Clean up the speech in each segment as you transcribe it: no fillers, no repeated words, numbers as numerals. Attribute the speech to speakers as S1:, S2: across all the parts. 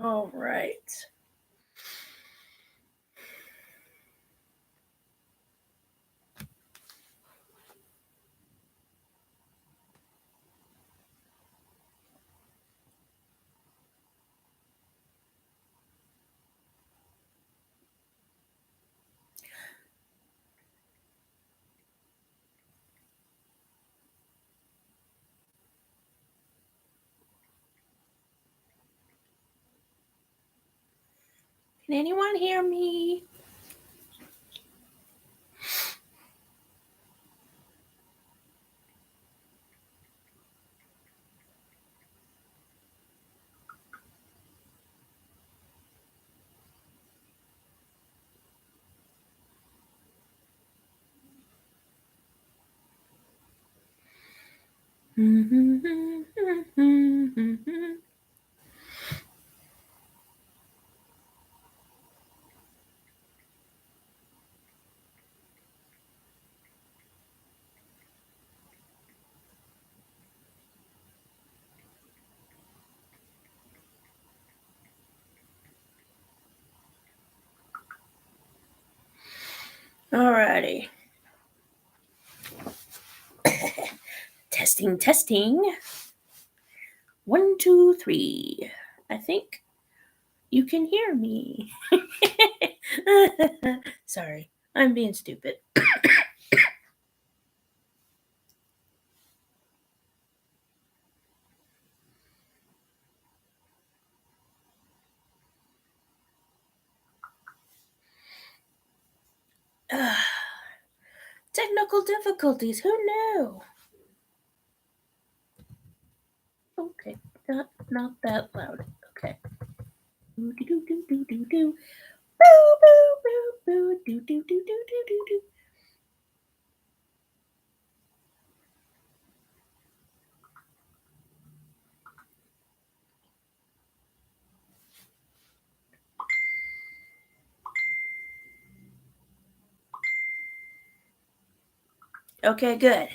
S1: All right. Can anyone hear me? Alrighty. Testing, testing. 1, 2, 3. I think you can hear me. Sorry, I'm being stupid. Technical difficulties, who knew? Okay, not that loud. Okay. Do do do do do do. Boo boo boo boo do do do do do do do. Okay, good.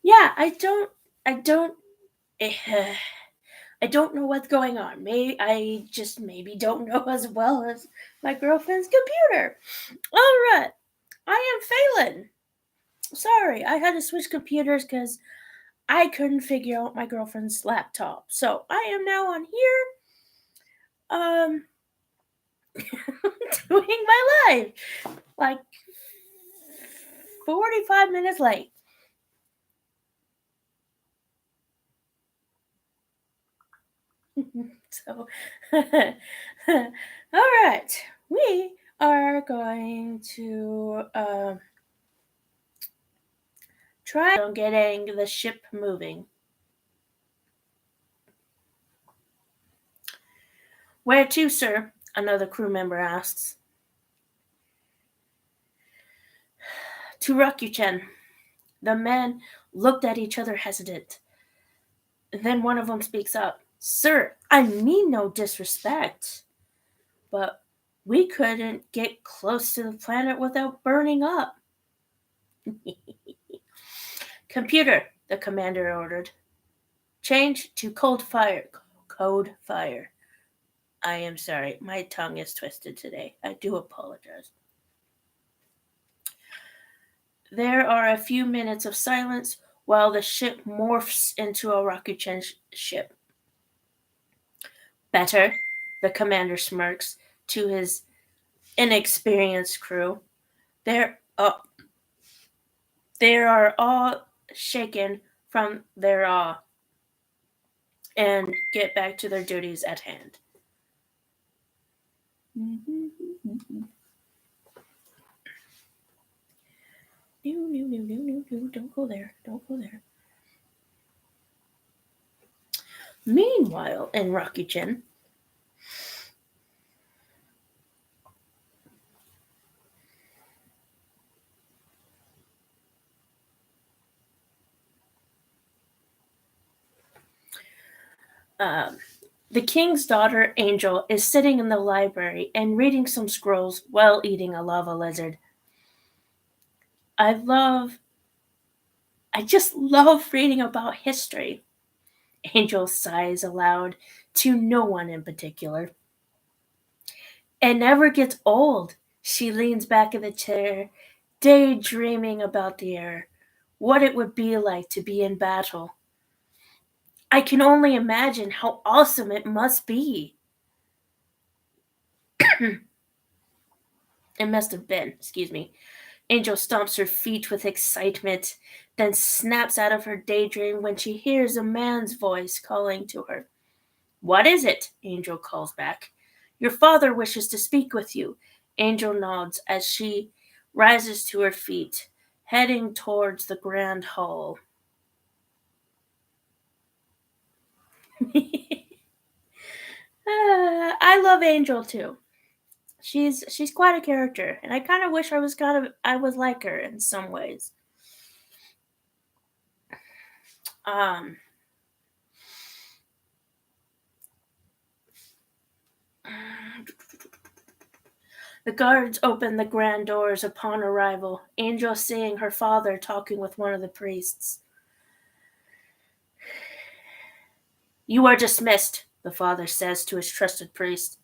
S1: Yeah, I don't, uh, I don't know what's going on. Maybe I just maybe don't know as well as my girlfriend's computer. All right, I am Phelan. Sorry, I had to switch computers because I couldn't figure out my girlfriend's laptop. So I am now on here, um, doing my life like 45 minutes late. So, all right, we are going to try on getting the ship moving. Where to, sir? Another crew member asks. To Rakuchen. The men looked at each other hesitant. Then one of them speaks up. Sir, I mean no disrespect, but we couldn't get close to the planet without burning up. Computer, the commander ordered. Change to cold fire. Code fire. I am sorry, my tongue is twisted today. I do apologize. There are a few minutes of silence while the ship morphs into a Rakuchen ship. Better, the commander smirks to his inexperienced crew. They're, they are all shaken from their awe and get back to their duties at hand. No, don't go there. Don't go there. Meanwhile, in Rakuchen, um, the king's daughter, Angel, is sitting in the library and reading some scrolls while eating a lava lizard. I just love reading about history. Angel sighs aloud, to no one in particular. It never gets old. She leans back in the chair, daydreaming about the air, what it would be like to be in battle. I can only imagine how awesome it must be. It must have been, excuse me. Angel stomps her feet with excitement, then snaps out of her daydream when she hears a man's voice calling to her. What is it? Angel calls back. Your father wishes to speak with you. Angel nods as she rises to her feet, heading towards the grand hall. I love Angel too. She's quite a character, and I kind of wish I was like her in some ways. Um, the guards open the grand doors upon arrival. Angel seeing her father talking with one of the priests. You are dismissed, the father says to his trusted priest.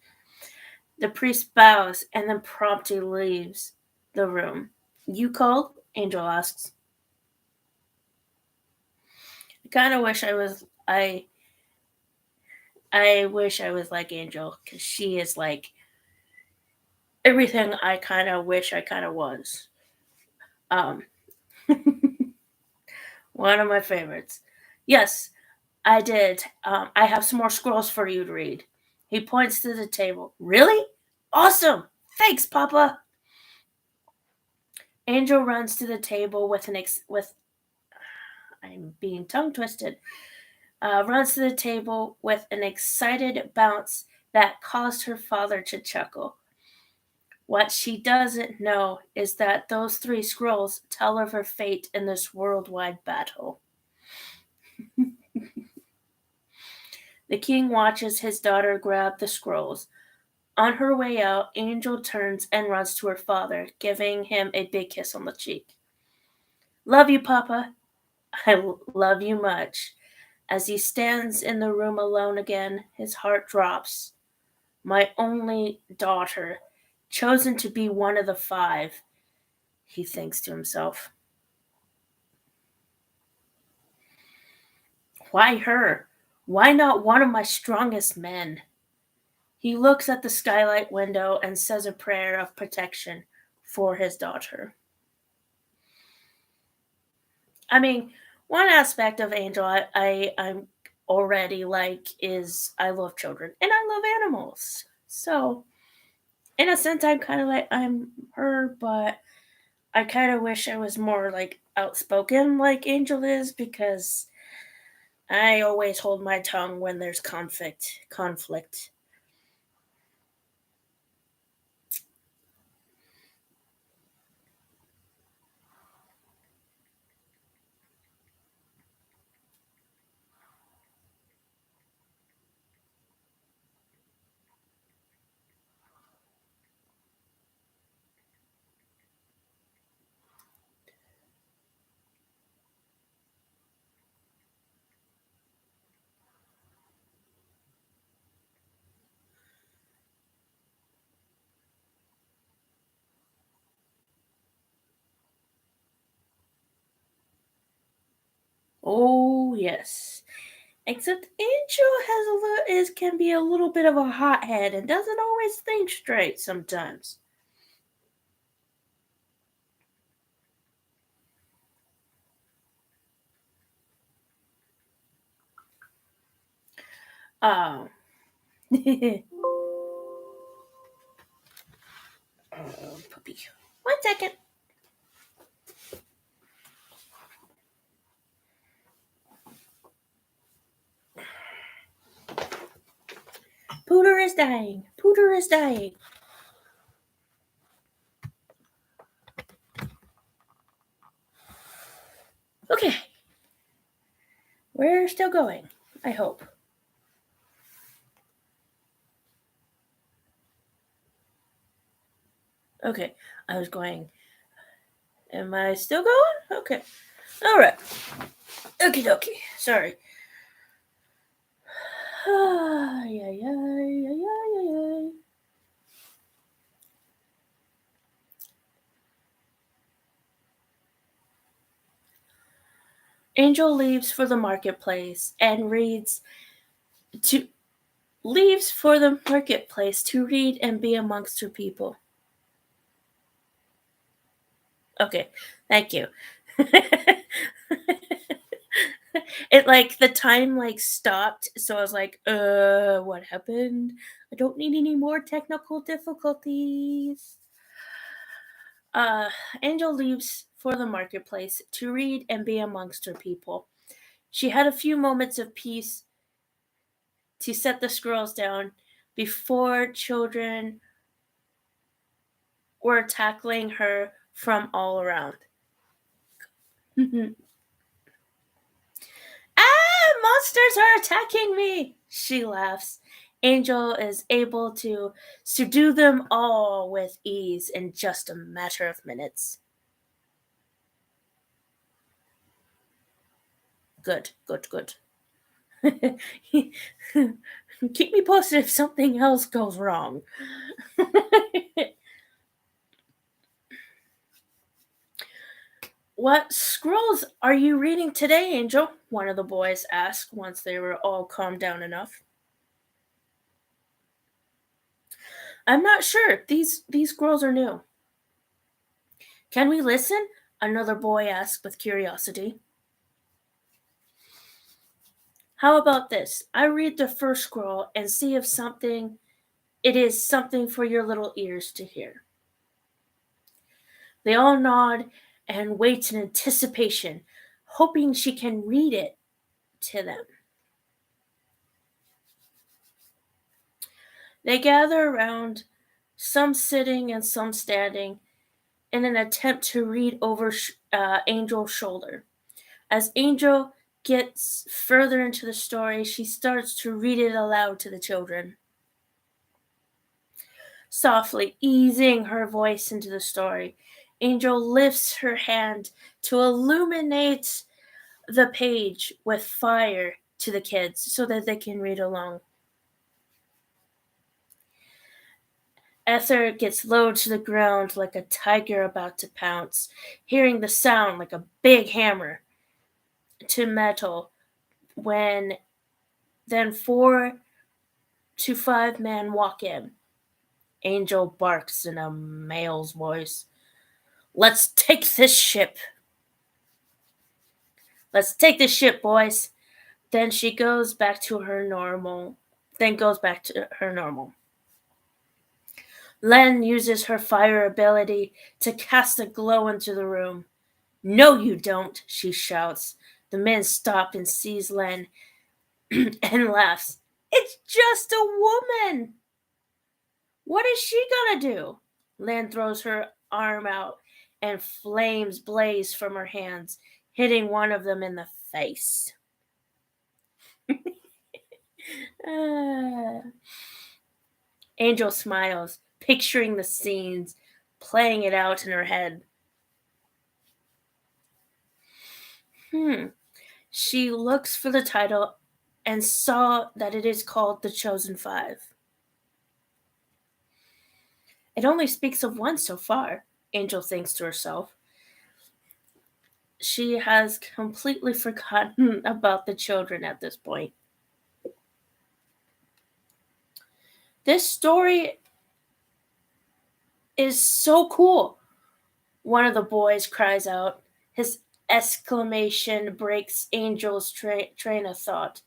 S1: The priest bows and then promptly leaves the room. You called? Angel asks. I kind of wish I wish I was like Angel because she is like everything I kind of wish I kind of was. Um, one of my favorites. Yes, I did. I have some more scrolls for you to read. He points to the table. Really? Awesome! Thanks, Papa. Angel runs to the table with I'm being tongue twisted. Runs to the table with an excited bounce that caused her father to chuckle. What she doesn't know is that those three scrolls tell of her fate in this worldwide battle. The king watches his daughter grab the scrolls. On her way out, Angel turns and runs to her father, giving him a big kiss on the cheek. Love you, Papa. Love you much. As he stands in the room alone again, his heart drops. My only daughter, chosen to be one of the five, he thinks to himself. Why her? Why not one of my strongest men? He looks at the skylight window and says a prayer of protection for his daughter. I mean, one aspect of Angel I'm already like is I love children and I love animals. So in a sense I'm kinda like I'm her, but I kinda wish I was more like outspoken like Angel is because I always hold my tongue when there's conflict. Oh yes. Except Angel has a little is can be a little bit of a hothead and doesn't always think straight sometimes. Um puppy. 1 second. Pooter is dying. Pooter is dying. Okay. We're still going. I hope. Okay. I was going. Am I still going? Okay. Alright. Okie dokie. Sorry. Ay, ay, ay, ay, ay, ay. Angel leaves for the marketplace and to leaves for the marketplace to read and be amongst her people. Okay, thank you. It like the time like stopped, so I was like, what happened? I don't need any more technical difficulties. Uh Angel leaves for the marketplace to read and be amongst her people. She had a few moments of peace to set the squirrels down before children were tackling her from all around. Ah, monsters are attacking me! She laughs. Angel is able to subdue them all with ease in just a matter of minutes. Good, good, good. Keep me posted if something else goes wrong. What scrolls are you reading today, Angel? One of the boys asked once they were all calmed down enough. I'm not sure. These scrolls are new. Can we listen? Another boy asked with curiosity. How about this? I read the first scroll and see if something it is something for your little ears to hear. They all nod and wait in anticipation, hoping she can read it to them. They gather around, some sitting and some standing, in an attempt to read over Angel's shoulder. As Angel gets further into the story, she starts to read it aloud to the children, softly easing her voice into the story. Angel lifts her hand to illuminate the page with fire to the kids so that they can read along. Ether gets low to the ground like a tiger about to pounce, hearing the sound like a big hammer to metal when then 4 to 5 men walk in. Angel barks in a male's voice. Let's take this ship. Let's take this ship, boys. Then she goes back to her normal. Then goes back to her normal. Len uses her fire ability to cast a glow into the room. No, you don't, she shouts. The men stop and sees Len and laughs. It's just a woman. What is she gonna do? Len throws her arm out and flames blaze from her hands, hitting one of them in the face. Ah. Angel smiles, picturing the scenes, playing it out in her head. She looks for the title and saw that it is called The Chosen Five. It only speaks of one so far, Angel thinks to herself. She has completely forgotten about the children at this point. This story is so cool, one of the boys cries out. His exclamation breaks Angel's train of thought.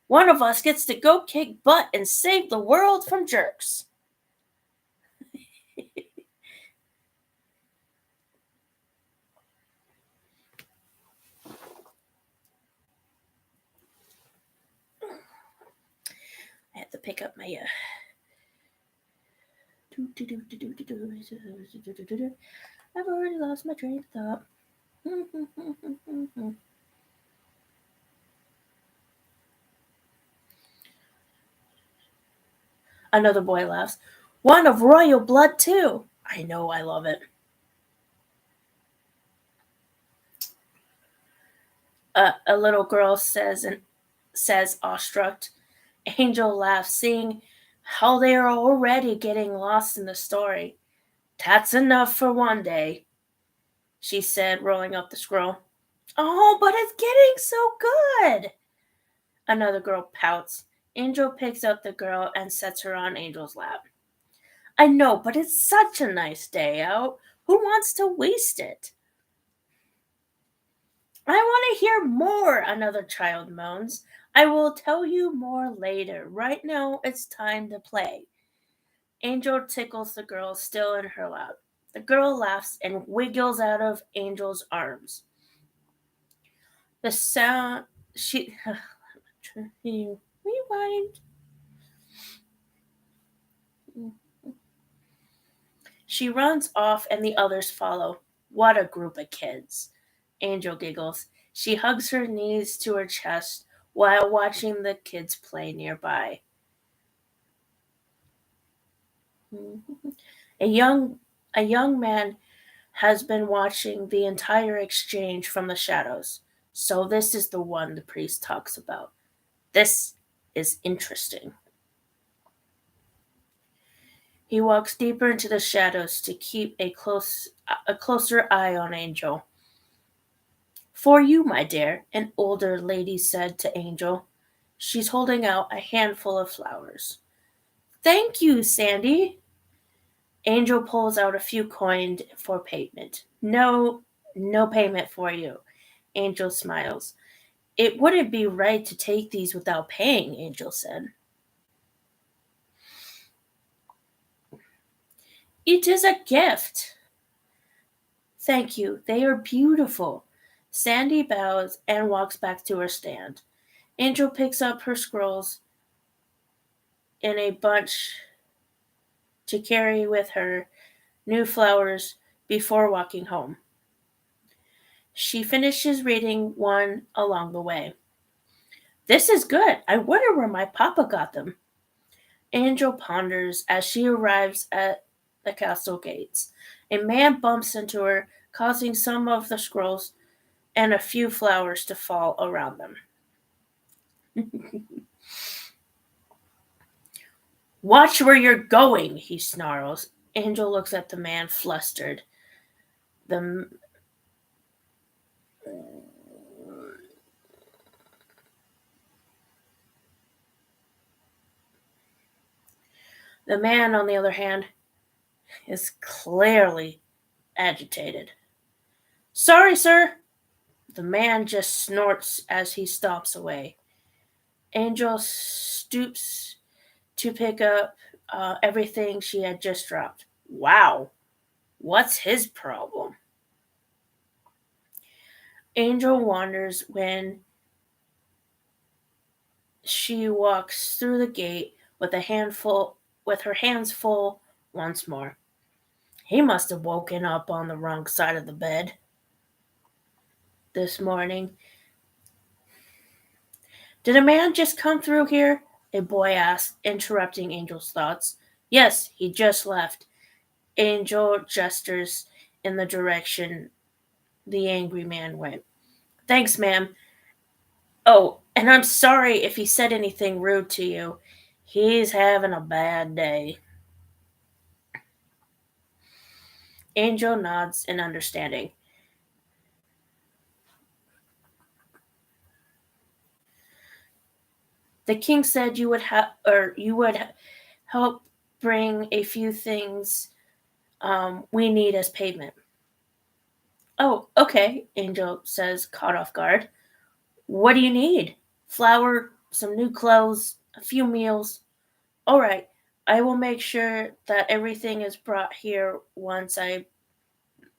S1: One of us gets to go kick butt and save the world from jerks. I have to pick up my I've already lost my train of thought. Another boy laughs. One of royal blood, too. I know, I love it. A little girl says awestruck, Angel laughs, seeing how they are already getting lost in the story. That's enough for one day, she said, rolling up the scroll. Oh, but it's getting so good! Another girl pouts. Angel picks up the girl and sets her on Angel's lap. I know, but it's such a nice day out. Who wants to waste it? I want to hear more, another child moans. I will tell you more later. Right now, it's time to play. Angel tickles the girl still in her lap. The girl laughs and wiggles out of Angel's arms. The sound. She. Rewind. She runs off and the others follow. What a group of kids. Angel giggles. She hugs her knees to her chest while watching the kids play nearby. A young a young man has been watching the entire exchange from the shadows. So this is the one the priest talks about. This is interesting. He walks deeper into the shadows to keep a closer eye on Angel. For you, my dear, an older lady said to Angel. She's holding out a handful of flowers. Thank you, Sandy. Angel pulls out a few coins for payment. No payment for you. Angel smiles. It wouldn't be right to take these without paying, Angel said. It is a gift. Thank you. They are beautiful. Sandy bows and walks back to her stand. Angel picks up her scrolls in a bunch to carry with her new flowers before walking home. She finishes reading one along the way. This is good. I wonder where my papa got them. Angel ponders as she arrives at the castle gates. A man bumps into her, causing some of the scrolls and a few flowers to fall around them. Watch where you're going, he snarls. Angel looks at the man, flustered. The the man, on the other hand, is clearly agitated. Sorry, sir. The man just snorts as he stomps away. Angel stoops to pick up everything she had just dropped. Wow, what's his problem? Angel wonders when she walks through the gate with her hands full once more. He must have woken up on the wrong side of the bed this morning. Did a man just come through here? A boy asked, interrupting Angel's thoughts. Yes, he just left. Angel gestures in the direction the angry man went. Thanks, ma'am. Oh, and I'm sorry if he said anything rude to you. He's having a bad day. Angel nods in understanding. The king said you would help bring a few things we need as payment. Oh, okay, Angel says, caught off guard. What do you need? Flour, some new clothes, a few meals. All right, I will make sure that everything is brought here once I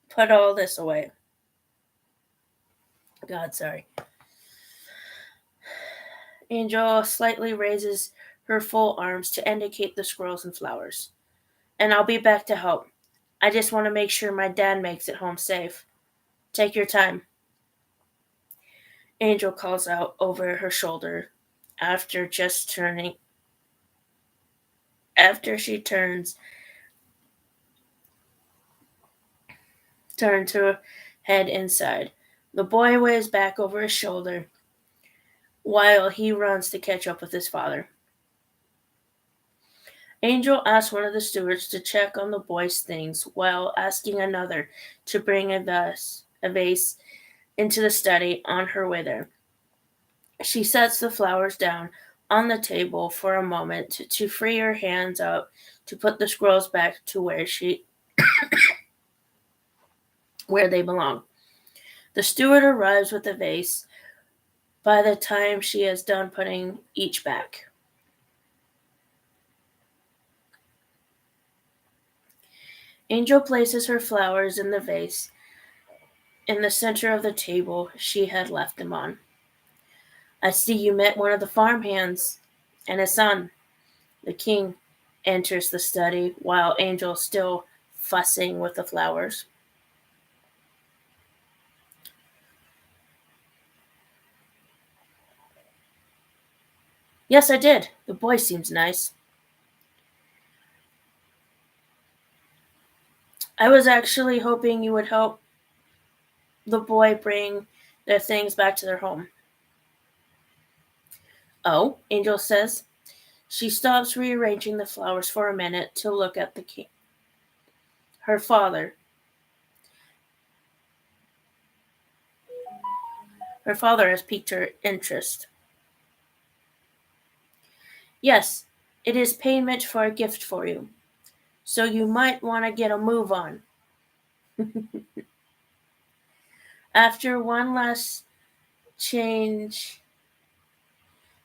S1: put all this away. God, sorry. Angel slightly raises her full arms to indicate the scrolls and flowers. And I'll be back to help. I just want to make sure my dad makes it home safe. Take your time. Angel calls out over her shoulder after just turning. After she turn to head inside. The boy waves back over his shoulder while he runs to catch up with his father. Angel asks one of the stewards to check on the boy's things while asking another to bring a vase into the study on her way there. She sets the flowers down on the table for a moment to free her hands up to put the scrolls back to where they belong. The steward arrives with the vase by the time she has done putting each back. Angel places her flowers in the vase in the center of the table she had left them on. I see you met one of the farm hands and his son. The king enters the study while Angel's still fussing with the flowers. Yes, I did. The boy seems nice. I was actually hoping you would help the boy bring their things back to their home. Oh, Angel says. She stops rearranging the flowers for a minute to look at the king. Her father. Her father has piqued her interest. Yes, it is payment for a gift for you. So you might want to get a move on. After one last change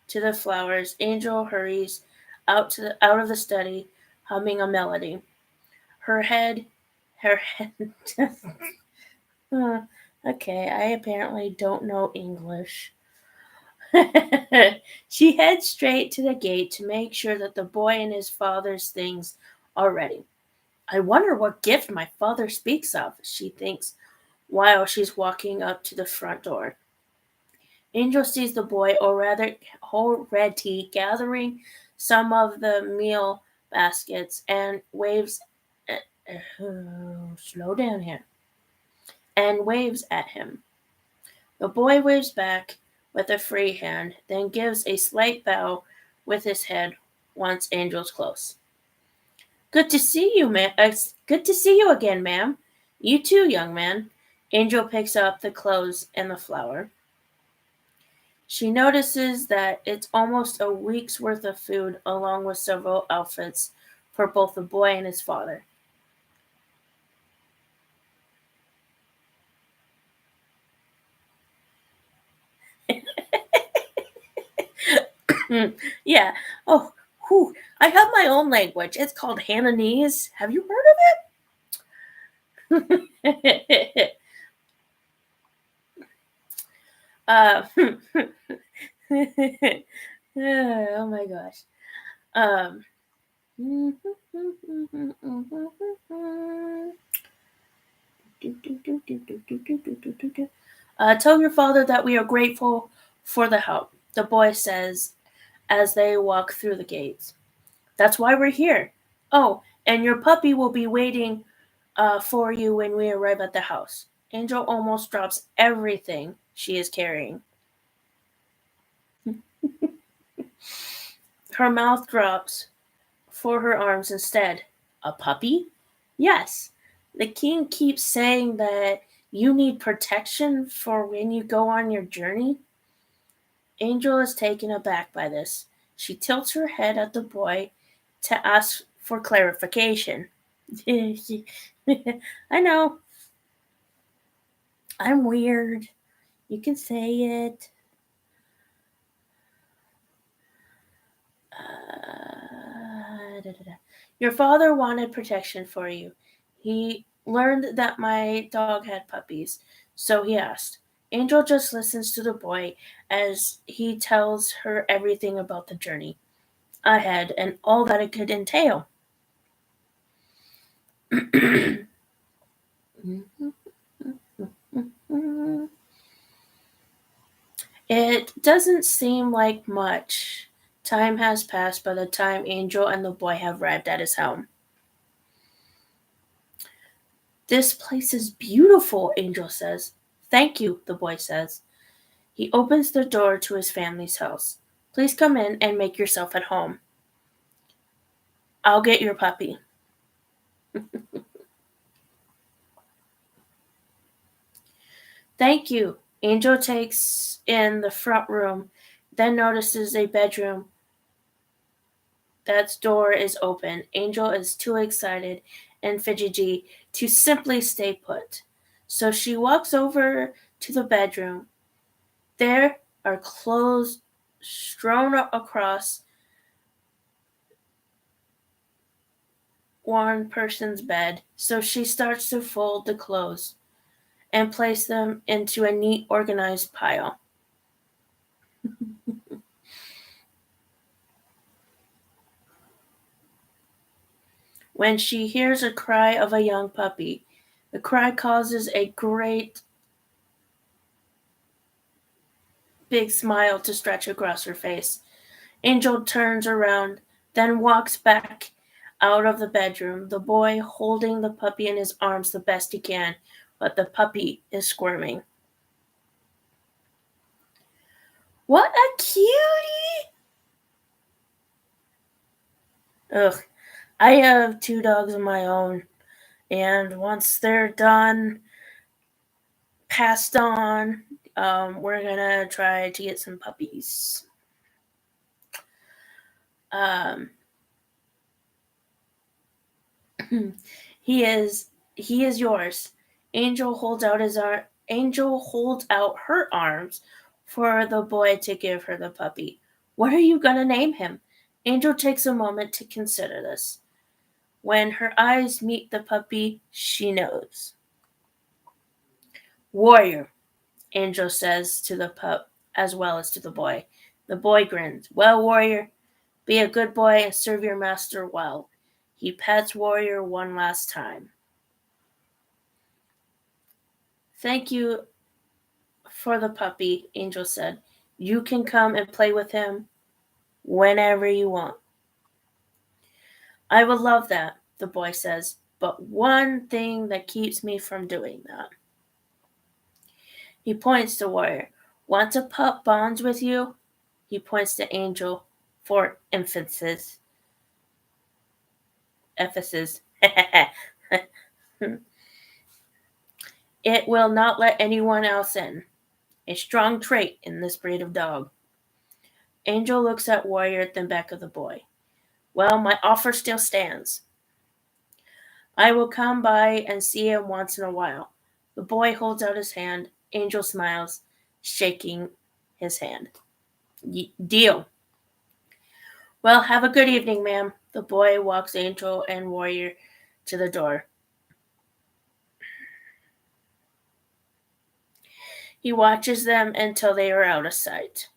S1: to the flowers, Angel hurries out of the study, humming a melody. Her head, her head. Uh, okay, I apparently don't know English. She heads straight to the gate to make sure that the boy and his father's things are ready. I wonder what gift my father speaks of, she thinks while she's walking up to the front door. Angel sees the boy already gathering some of the meal baskets and waves. Slow down here. And waves at him. The boy waves back with a free hand, then gives a slight bow with his head once Angel's close. Good to see you, man. Good to see you again, ma'am. You too, young man. Angel picks up the clothes and the flower. She notices that it's almost a week's worth of food, along with several outfits for both the boy and his father. Yeah. Oh, whew. I have my own language. It's called Hananese. Have you heard of it? uh, oh my gosh. Um, tell your father that we are grateful for the help, the boy says as they walk through the gates. That's why we're here. Oh, and your puppy will be waiting for you when we arrive at the house. Angel almost drops everything she is carrying. Her mouth drops for her arms instead. A puppy? Yes. The king keeps saying that you need protection for when you go on your journey. Angel is taken aback by this. She tilts her head at the boy to ask for clarification. I know. I'm weird. You can say it. Your father wanted protection for you. He learned that my dog had puppies, so he asked. Angel just listens to the boy as he tells her everything about the journey ahead and all that it could entail. It doesn't seem like much time has passed by the time Angel and the boy have arrived at his home. This place is beautiful, Angel says. Thank you, the boy says. He opens the door to his family's house. Please come in and make yourself at home. I'll get your puppy. Thank you. Angel takes in the front room, then notices a bedroom. That door is open. Angel is too excited and fidgety to simply stay put. So she walks over to the bedroom. There are clothes strewn across one person's bed. So she starts to fold the clothes and place them into a neat, organized pile. When she hears a cry of a young puppy, the cry causes a great big smile to stretch across her face. Angel turns around, then walks back out of the bedroom, the boy holding the puppy in his arms the best he can, but the puppy is squirming. What a cutie! Ugh, I have 2 dogs of my own, and once they're done, passed on, we're gonna try to get some puppies. Um, he is he is yours. Angel holds out her arms for the boy to give her the puppy. What are you gonna name him? Angel takes a moment to consider this. When her eyes meet the puppy, she knows. Warrior, Angel says to the pup as well as to the boy. The boy grins. Well, Warrior, be a good boy and serve your master well. He pets Warrior one last time. Thank you for the puppy, Angel said. You can come and play with him whenever you want. I would love that, the boy says, but one thing that keeps me from doing that. He points to Warrior. Want a pup bonds with you? He points to Angel for emphasis. Emphasis. It will not let anyone else in. A strong trait in this breed of dog. Angel looks at Warrior, then back at the boy. Well, my offer still stands. I will come by and see him once in a while. The boy holds out his hand. Angel smiles, shaking his hand. Deal. Well, have a good evening, ma'am. The boy walks Angel and Warrior to the door. He watches them until they are out of sight.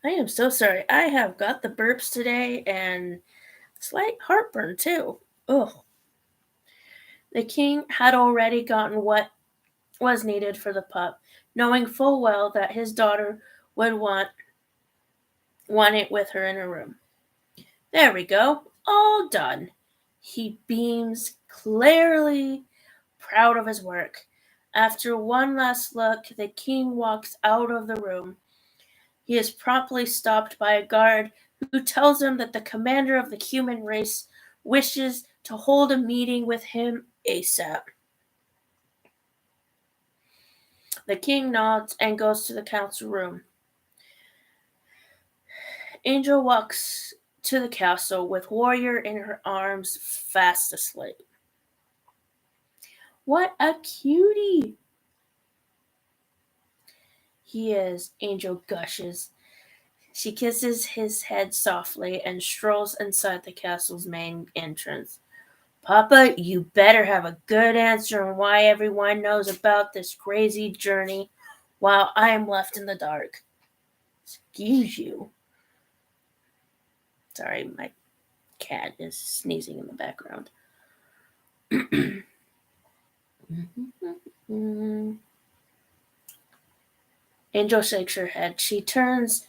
S1: I am so sorry. I have got the burps today and slight heartburn too. Ugh. The king had already gotten what was needed for the pup, knowing full well that his daughter would want it with her in her room. There we go. All done. He beams, clearly proud of his work. After one last look, the king walks out of the room. He is promptly stopped by a guard who tells him that the commander of the human race wishes to hold a meeting with him ASAP. The king nods and goes to the council room. Angel walks to the castle with Warrior in her arms, fast asleep. What a cutie! He is, Angel gushes. She kisses his head softly and strolls inside the castle's main entrance. Papa, you better have a good answer on why everyone knows about this crazy journey while I am left in the dark. Excuse you. Sorry, my cat is sneezing in the background. Angel shakes her head. She turns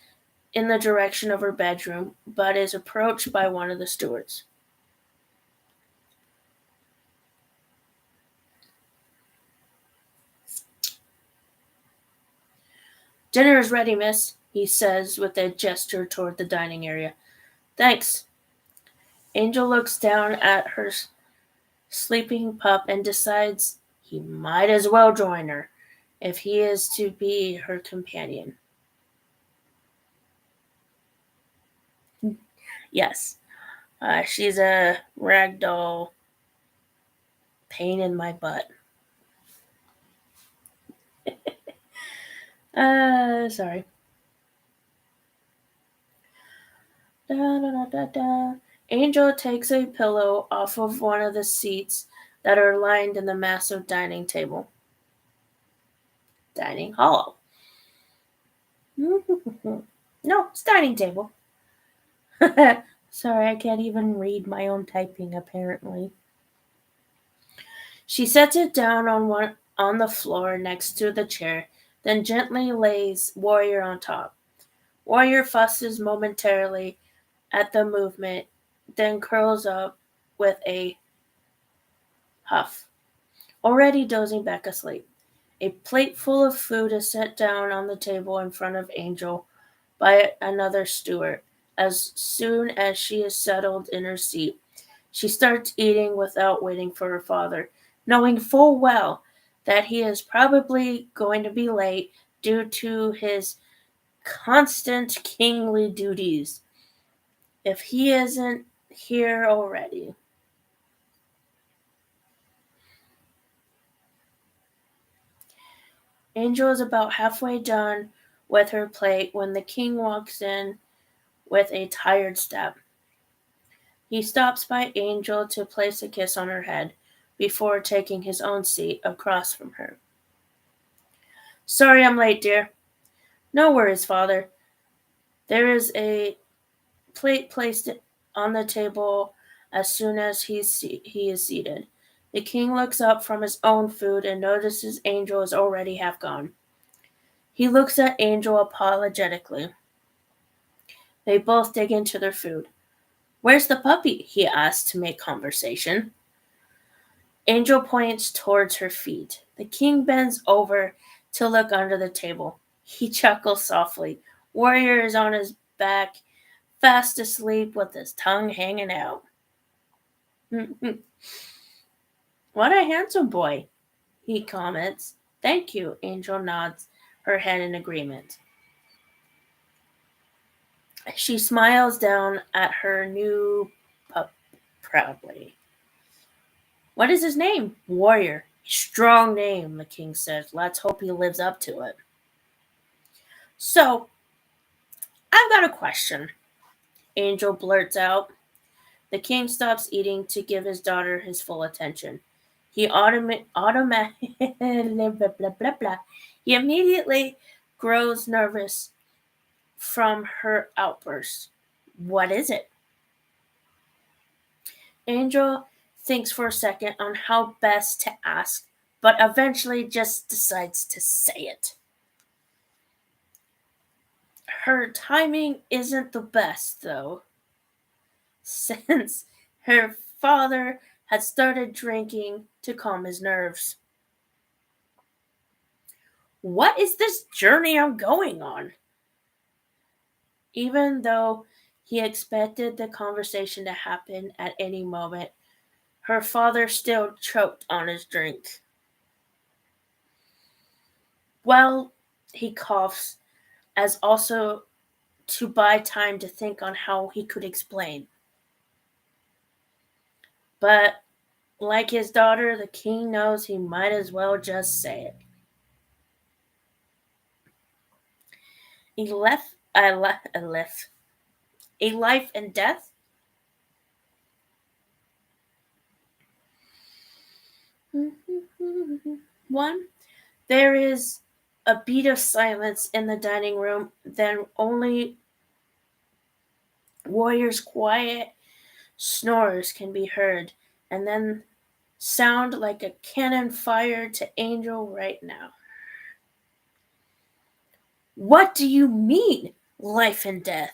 S1: in the direction of her bedroom, but is approached by one of the stewards. Dinner is ready, miss. he says with a gesture toward the dining area. Thanks. Angel looks down at her sleeping pup and decides he might as well join her if he is to be her companion. Yes, she's a ragdoll pain in my butt. Sorry. Da, da, da, da, da. Angel takes a pillow off of one of the seats that are lined in the massive dining table. Dining hollow. No, it's dining table. Sorry, I can't even read my own typing apparently. She sets it down on the floor next to the chair, then gently lays Warrior on top. Warrior fusses momentarily at the movement, then curls up with a huff, already dozing back asleep. A plate full of food is set down on the table in front of Angel by another steward. As soon as she is settled in her seat, she starts eating without waiting for her father, knowing full well that he is probably going to be late due to his constant kingly duties. If he isn't here already. Angel is about halfway done with her plate when the king walks in with a tired step. He stops by Angel to place a kiss on her head before taking his own seat across from her. Sorry I'm late, dear. No worries, father. There is a plate placed on the table as soon as he is seated. The king looks up from his own food and notices Angel is already half gone. He looks at Angel apologetically. They both dig into their food. Where's the puppy? He asks to make conversation. Angel points towards her feet. The king bends over to look under the table. He chuckles softly. Warrior is on his back, fast asleep with his tongue hanging out. What a handsome boy, he comments. Thank you, Angel nods her head in agreement. She smiles down at her new pup proudly. What is his name? Warrior. Strong name, the king says. Let's hope he lives up to it. So, I've got a question, Angel blurts out. The king stops eating to give his daughter his full attention. He blah, blah, blah, blah. He immediately grows nervous from her outburst. What is it? Angel thinks for a second on how best to ask, but eventually just decides to say it. Her timing isn't the best, though, since her father had started drinking to calm his nerves. What is this journey I'm going on? Even though he expected the conversation to happen at any moment, her father still choked on his drink. Well, he coughs, as also to buy time to think on how he could explain. But like his daughter, the king knows he might as well just say it. He left a life and death. One, there is a beat of silence in the dining room, then only Warrior's quiet snores can be heard, and then sound like a cannon fired to Angel right now. What do you mean, life and death?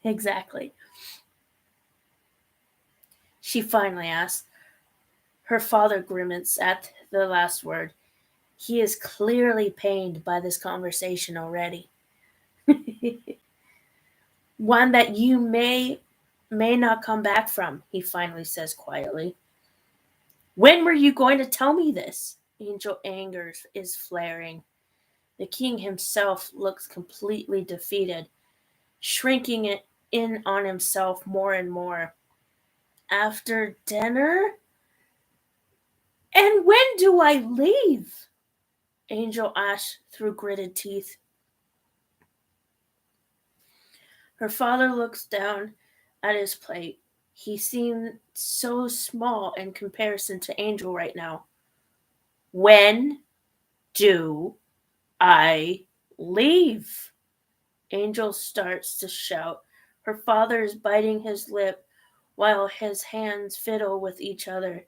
S1: Exactly. She finally asked. Her father grimaced at the last word. He is clearly pained by this conversation already. One that you may not come back from, he finally says quietly. When were you going to tell me this? Angel anger is flaring. The king himself looks completely defeated, shrinking it in on himself more and more. After dinner? And when do I leave? Angel asked through gritted teeth. Her father looks down at his plate. He seemed so small in comparison to Angel right now. When do I leave? Angel starts to shout. Her father is biting his lip while his hands fiddle with each other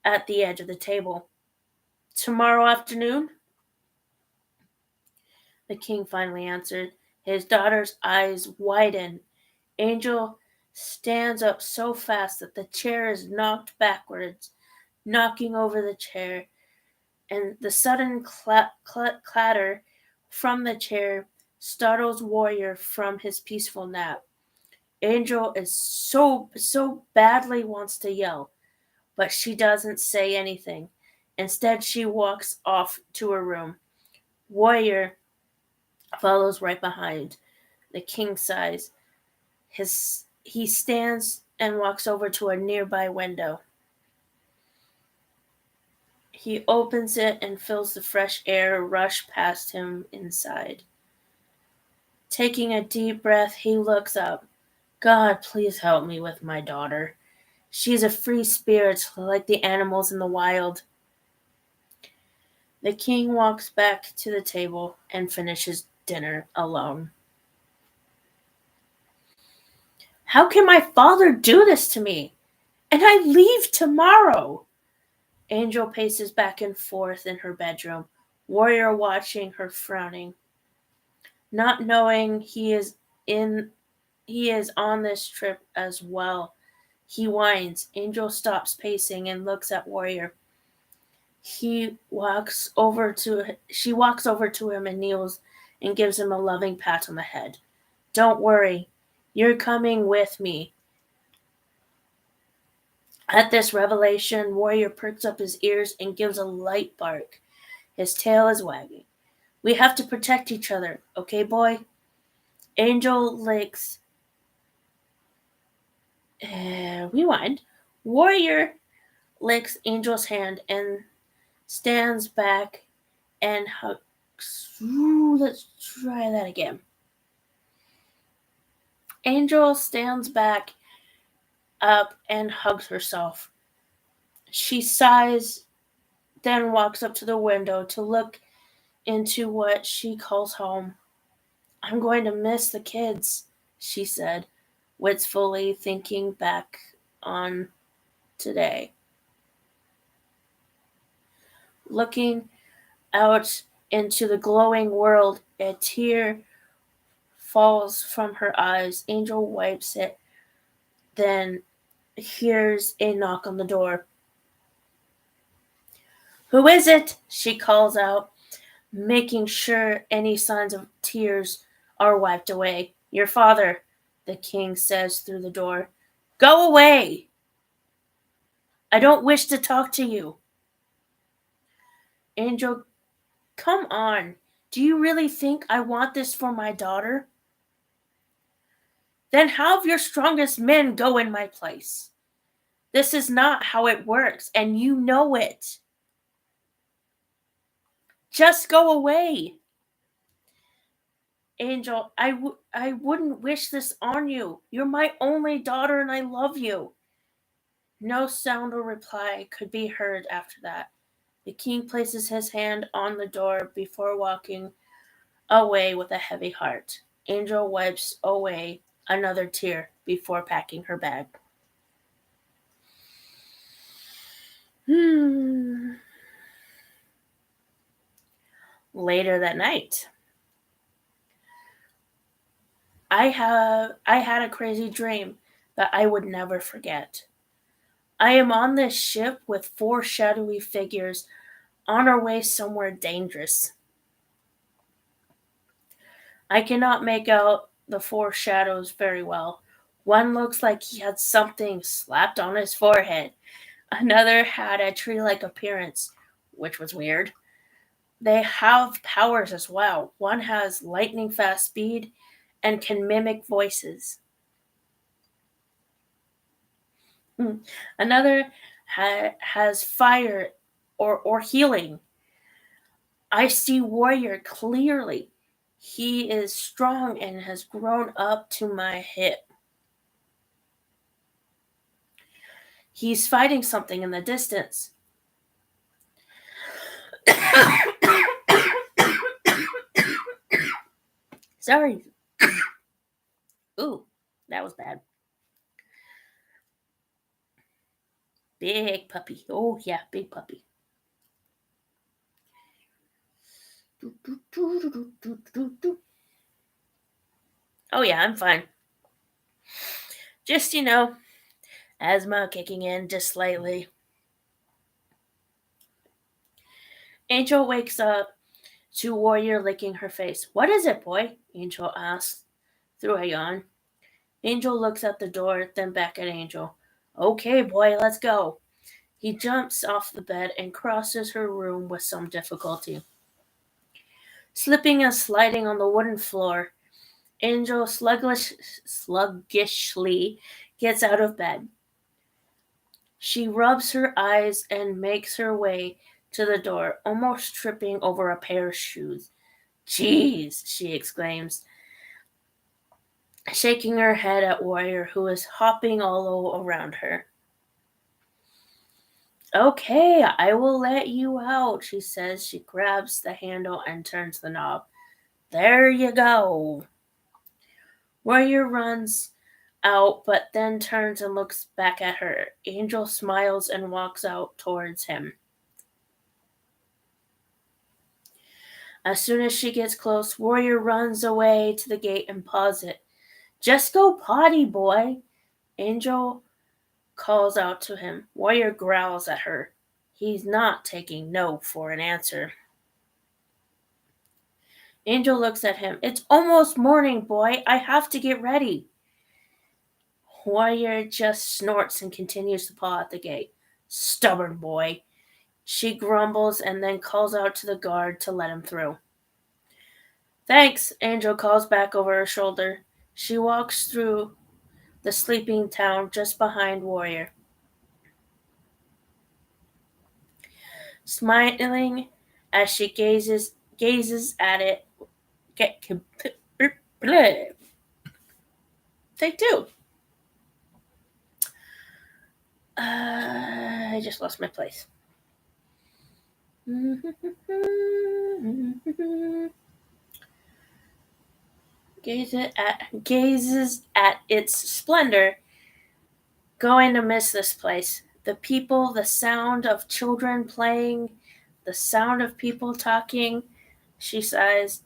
S1: at the edge of the table. Tomorrow afternoon? The king finally answered. His daughter's eyes widen. Angel stands up so fast that the chair is knocked backwards, knocking over the chair, and the sudden clatter from the chair startles Warrior from his peaceful nap. Angel is so badly wants to yell, but she doesn't say anything. Instead, she walks off to her room. Warrior follows right behind. The king sighs. He stands and walks over to a nearby window. He opens it and feels the fresh air rush past him inside. Taking a deep breath, he looks up. God, please help me with my daughter. She's a free spirit like the animals in the wild. The king walks back to the table and finishes dinner alone. How can my father do this to me? And I leave tomorrow. Angel paces back and forth in her bedroom, Warrior watching her frowning. Not knowing he is on this trip as well. He whines. Angel stops pacing and looks at Warrior. She walks over to him and kneels and gives him a loving pat on the head. Don't worry. You're coming with me. At this revelation, Warrior perks up his ears and gives a light bark. His tail is wagging. We have to protect each other, okay, boy? Angel licks. Rewind. Warrior licks Angel's hand and stands back and hugs. Let's try that again. Angel stands back up and hugs herself. She sighs, then walks up to the window to look into what she calls home. I'm going to miss the kids, she said, wistfully thinking back on today. Looking out into the glowing world, a tear falls from her eyes. Angel wipes it, then hears a knock on the door. Who is it? She calls out, making sure any signs of tears are wiped away. Your father, the king says through the door. Go away! I don't wish to talk to you. Angel, come on. Do you really think I want this for my daughter? Then have your strongest men go in my place. This is not how it works, and you know it. Just go away. Angel, I wouldn't wish this on you. You're my only daughter and I love you. No sound or reply could be heard after that. The king places his hand on the door before walking away with a heavy heart. Angel wipes away another tear before packing her bag. Later that night, I had a crazy dream that I would never forget. I am on this ship with four shadowy figures on our way somewhere dangerous. I cannot make out the four shadows very well. One looks like he had something slapped on his forehead. Another had a tree like appearance, which was weird. They have powers as well. One has lightning fast speed and can mimic voices. Hmm. Another has fire or healing. I see Warrior clearly. He is strong and has grown up to my hip. He's fighting something in the distance. Sorry. Ooh, that was bad. Big puppy. Oh, yeah, big puppy. Oh, yeah, I'm fine. Just, asthma kicking in just slightly. Angel wakes up to Warrior licking her face. What is it, boy? Angel asks through a yawn. Angel looks at the door, then back at Angel. Okay, boy, let's go. He jumps off the bed and crosses her room with some difficulty. Slipping and sliding on the wooden floor, Angel sluggishly gets out of bed. She rubs her eyes and makes her way to the door, almost tripping over a pair of shoes. Jeez, she exclaims, shaking her head at Warrior, who is hopping all around her. Okay, I will let you out, she says. She grabs the handle and turns the knob. There you go. Warrior runs out, but then turns and looks back at her. Angel smiles and walks out towards him. As soon as she gets close, Warrior runs away to the gate and paws it. Just go potty, boy. Angel calls out to him. Warrior growls at her. He's not taking no for an answer. Angel looks at him. It's almost morning, boy. I have to get ready. Warrior just snorts and continues to paw at the gate. Stubborn boy. She grumbles and then calls out to the guard to let him through. Thanks, Angel calls back over her shoulder. She walks through the sleeping town just behind Warrior. Smiling as she gazes at it. Take two. I just lost my place. Gazes at its splendor. Going to miss this place. The people, the sound of children playing, the sound of people talking. She sighs.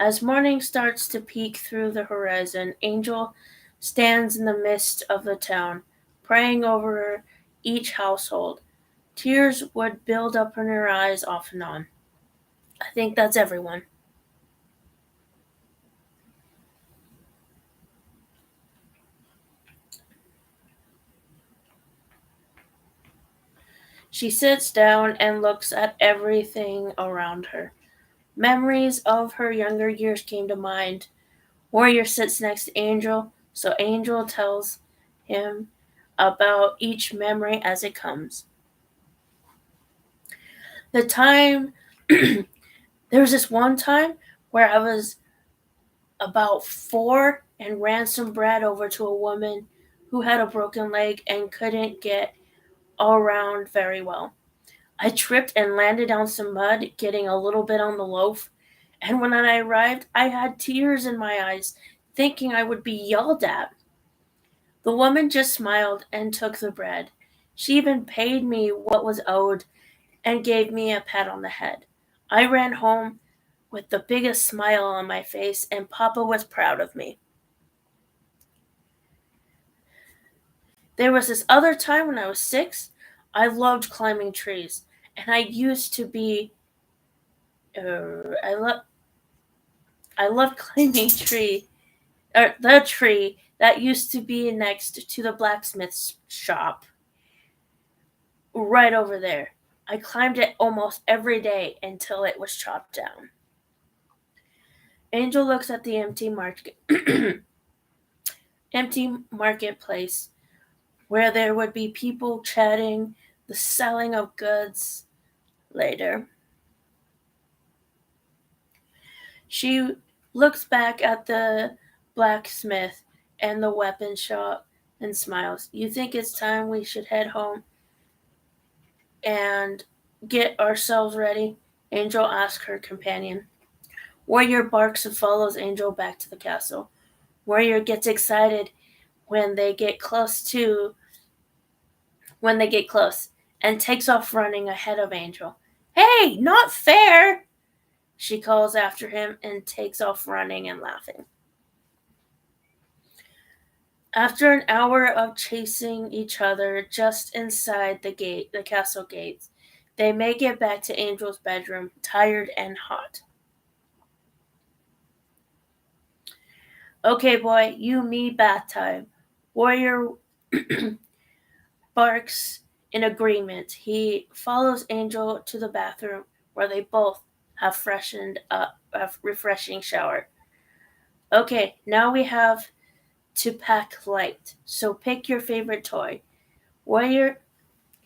S1: As morning starts to peek through the horizon, Angel stands in the midst of the town, praying over each household. Tears would build up in her eyes off and on. I think that's everyone. She sits down and looks at everything around her. Memories of her younger years came to mind. Warrior sits next to Angel, so Angel tells him about each memory as it comes. The time, there was this one time where I was about 4 and ran some bread over to a woman who had a broken leg and couldn't get around very well. I tripped and landed on some mud, getting a little bit on the loaf. And when I arrived, I had tears in my eyes, thinking I would be yelled at. The woman just smiled and took the bread. She even paid me what was owed and gave me a pat on the head. I ran home with the biggest smile on my face, and Papa was proud of me. There was this other time when I was 6. I loved climbing trees, And I used to be, I love climbing the tree that used to be next to the blacksmith's shop, right over there. I climbed it almost every day until it was chopped down. Angel looks at the empty marketplace where there would be people chatting, the selling of goods later. She looks back at the blacksmith and the weapon shop and smiles. You think it's time we should head home and get ourselves ready? Angel asks her companion. Warrior barks and follows Angel back to the castle. Warrior gets excited when they get close and takes off running ahead of Angel. Hey, not fair! She calls after him and takes off running and laughing. After an hour of chasing each other just inside the castle gates, they make it back to Angel's bedroom, tired and hot. Okay, boy, you me bath time. Warrior barks in agreement. He follows Angel to the bathroom where they both have freshened up a refreshing shower. Okay, now we have to pack light. So pick your favorite toy. Warrior,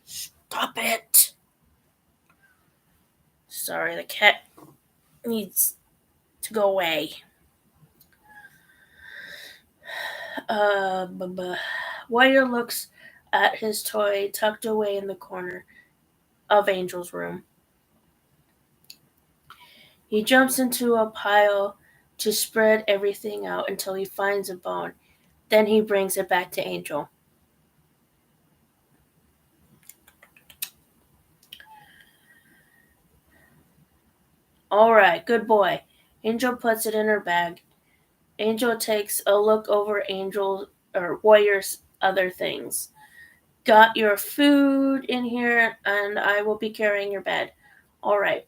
S1: stop it. Sorry, the cat needs to go away. Warrior looks at his toy tucked away in the corner of Angel's room. He jumps into a pile to spread everything out until he finds a bone. Then he brings it back to Angel. All right, good boy. Angel puts it in her bag. Angel takes a look over Warrior's other things. Got your food in here, and I will be carrying your bed. All right.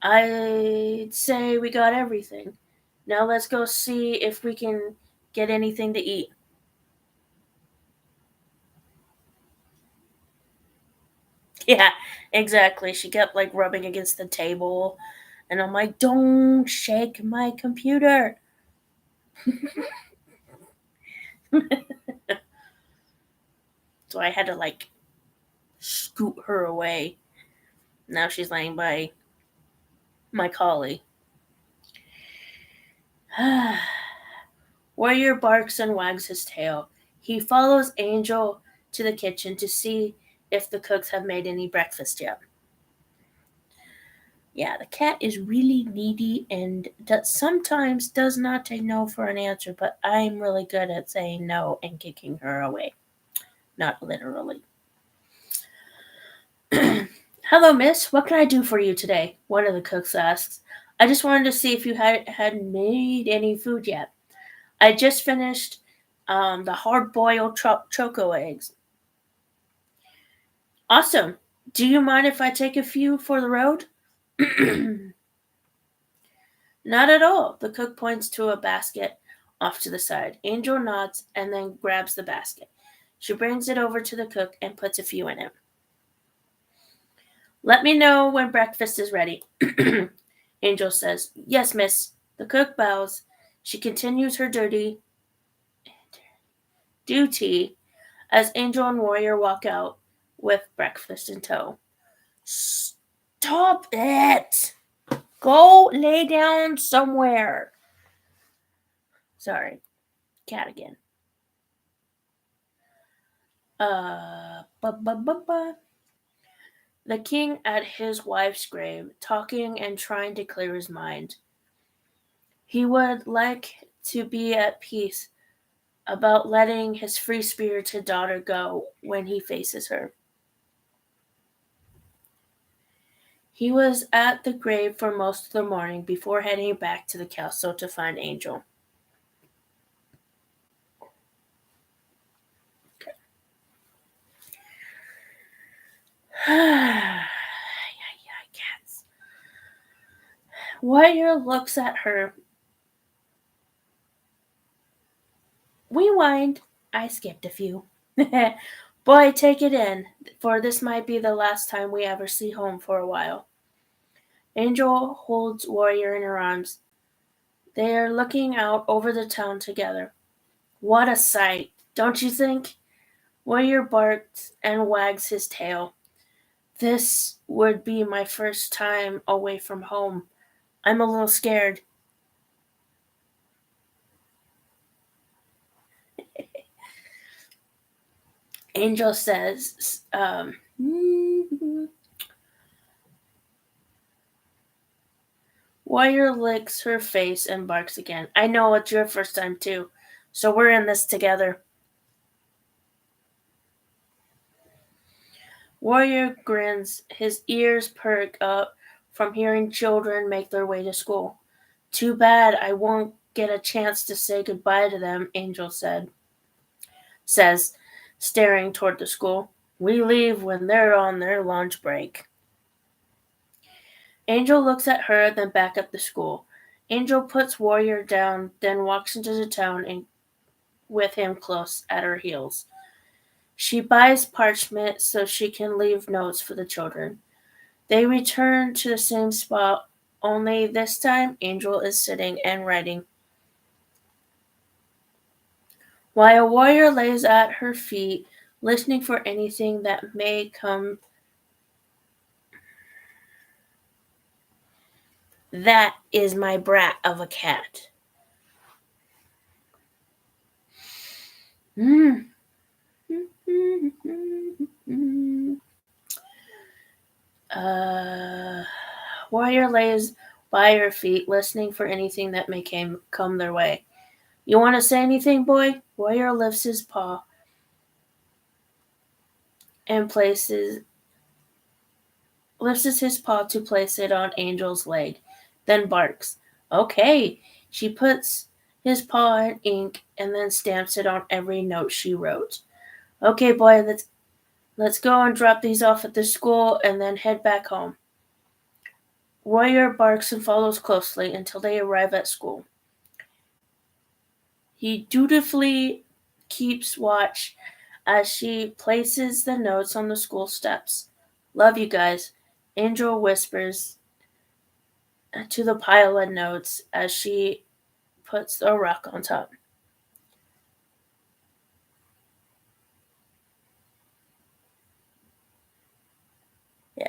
S1: I'd say we got everything. Now let's go see if we can get anything to eat. Yeah, exactly. She kept like rubbing against the table, and I'm like, don't shake my computer. So I had to like scoot her away. Now she's laying by my collie. Warrior barks and wags his tail. He follows Angel to the kitchen to see if the cooks have made any breakfast yet. Yeah, the cat is really needy and sometimes does not take no for an answer, but I'm really good at saying no and kicking her away. Not literally. Hello, miss. What can I do for you today? One of the cooks asks. I just wanted to see if you had made any food yet. I just finished the hard boiled choco eggs. Awesome. Do you mind if I take a few for the road? Not at all. The cook points to a basket off to the side. Angel nods and then grabs the basket. She brings it over to the cook and puts a few in it. Let me know when breakfast is ready. Angel says, Yes, miss. The cook bows. She continues her duty as Angel and Warrior walk out with breakfast in tow. Stop it! Go lay down somewhere. Sorry, cat again. Ba. The king at his wife's grave, talking and trying to clear his mind. He would like to be at peace about letting his free spirited daughter go when he faces her. He was at the grave for most of the morning before heading back to the castle to find Angel. Warrior looks at her. Rewind. I skipped a few. Boy, take it in, for this might be the last time we ever see home for a while. Angel holds Warrior in her arms. They are looking out over the town together. What a sight, don't you think? Warrior barks and wags his tail. This would be my first time away from home. I'm a little scared. Angel says, Warrior licks her face and barks again. I know it's your first time too, so we're in this together. Warrior grins, his ears perk up from hearing children make their way to school. Too bad I won't get a chance to say goodbye to them, Angel says, staring toward the school. We leave when they're on their lunch break. Angel looks at her, then back at the school. Angel puts Warrior down, then walks into the town and with him close at her heels. She buys parchment so she can leave notes for the children. They return to the same spot, only this time Angel is sitting and writing. While Warrior lays at her feet, listening for anything that may come. That is my brat of a cat. Mm. Warrior lays by her feet, listening for anything that may come their way. You want to say anything, boy? Warrior lifts his paw and lifts his paw to place it on Angel's leg, then barks. Okay. She puts his paw in ink and then stamps it on every note she wrote. Okay, boy, let's go and drop these off at the school and then head back home. Warrior barks and follows closely until they arrive at school. He dutifully keeps watch as she places the notes on the school steps. Love you guys, Angel whispers to the pile of notes as she puts a rock on top. Yeah.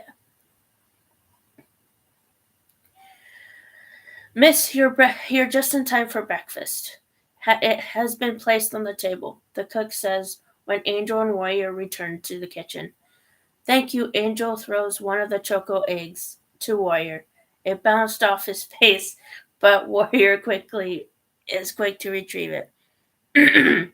S1: Miss, you're just in time for breakfast. It has been placed on the table, the cook says when Angel and Warrior return to the kitchen. Thank you, Angel throws one of the choco eggs to Warrior. It bounced off his face, but Warrior quickly is quick to retrieve it.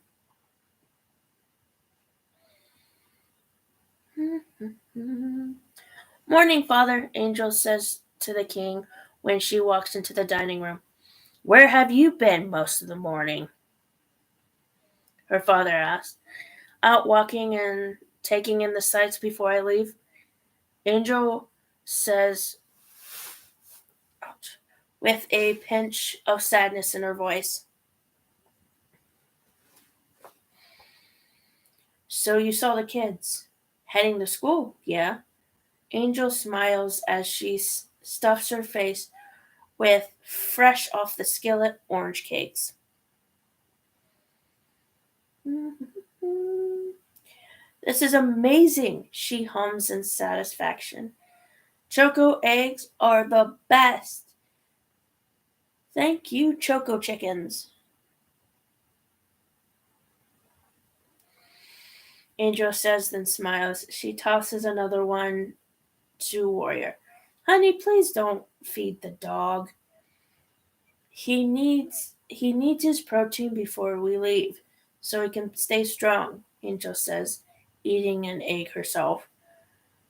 S1: Morning, Father, Angel says to the king when she walks into the dining room. Where have you been most of the morning? Her father asks. Out walking and taking in the sights before I leave. Angel says, ouch, with a pinch of sadness in her voice. So you saw the kids heading to school, yeah? Angel smiles as she stuffs her face with fresh off the skillet orange cakes. This is amazing, she hums in satisfaction. Choco eggs are the best. Thank you, Choco Chickens. Angel says, then smiles. She tosses another one to Warrior. Honey, please don't feed the dog. He needs his protein before we leave, so he can stay strong, Angel says, eating an egg herself.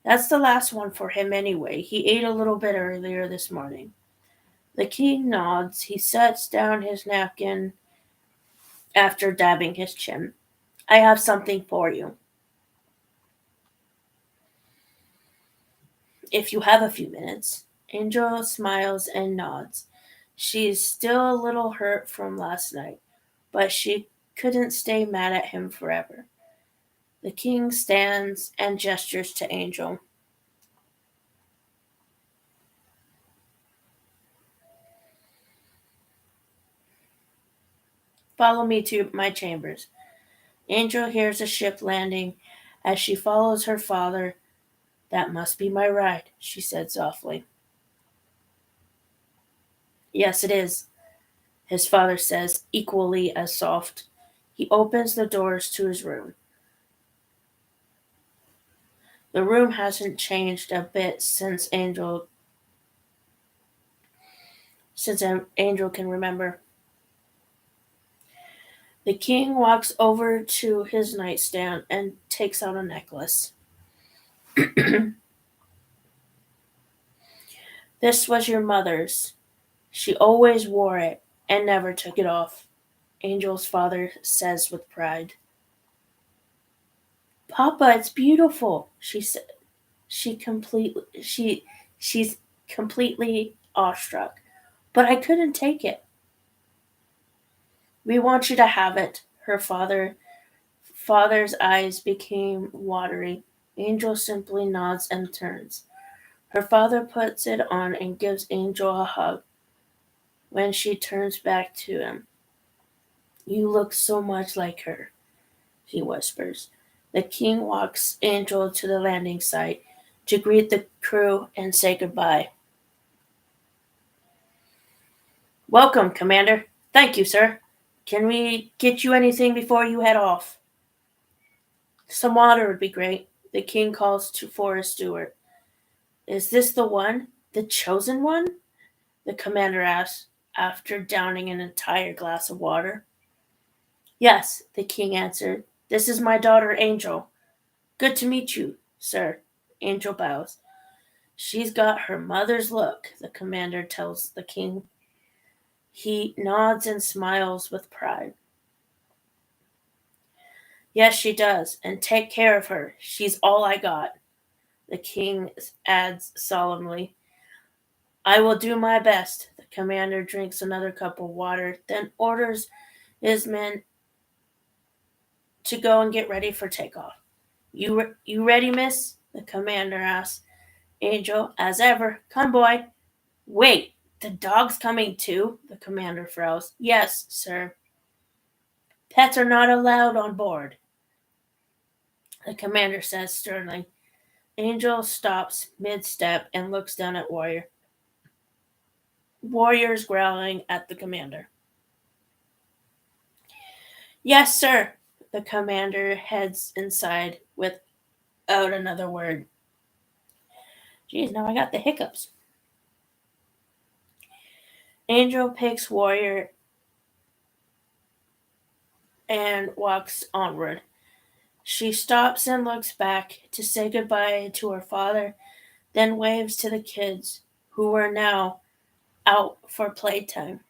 S1: That's the last one for him anyway. He ate a little bit earlier this morning. The king nods. He sets down his napkin after dabbing his chin. I have something for you. If you have a few minutes. Angel smiles and nods. She's still a little hurt from last night, but she couldn't stay mad at him forever. The king stands and gestures to Angel. Follow me to my chambers. Angel hears a ship landing as she follows her father. That must be my ride, she said softly. Yes, it is, his father says, equally as soft. He opens the doors to his room. The room hasn't changed a bit since Angel can remember. The king walks over to his nightstand and takes out a necklace. This was your mother's. She always wore it and never took it off, Angel's father says with pride. Papa, it's beautiful, she said. She's completely awestruck. But I couldn't take it. We want you to have it, her father's eyes became watery. Angel simply nods and turns. Her father puts it on and gives Angel a hug. When she turns back to him, you look so much like her, he whispers. The king walks Angel to the landing site to greet the crew and say goodbye. Welcome, Commander. Thank you, sir. Can we get you anything before you head off? Some water would be great. The king calls for his steward. Is this the one? The chosen one? The commander asks after downing an entire glass of water. Yes, the king answered. This is my daughter Angel. Good to meet you, sir. Angel bows. She's got her mother's look, the commander tells the king. He nods and smiles with pride. Yes, she does, and take care of her. She's all I got, the king adds solemnly. I will do my best. The commander drinks another cup of water, then orders his men to go and get ready for takeoff. You ready, miss? The commander asks. Angel, as ever. Come, boy. Wait, the dog's coming too? The commander frowns. Yes, sir. Pets are not allowed on board, the commander says sternly. Angel stops mid-step and looks down at Warrior. Warrior's growling at the commander. Yes, sir. The commander heads inside without another word. Geez, now I got the hiccups. Angel picks Warrior and walks onward. She stops and looks back to say goodbye to her father, then waves to the kids, who are now out for playtime.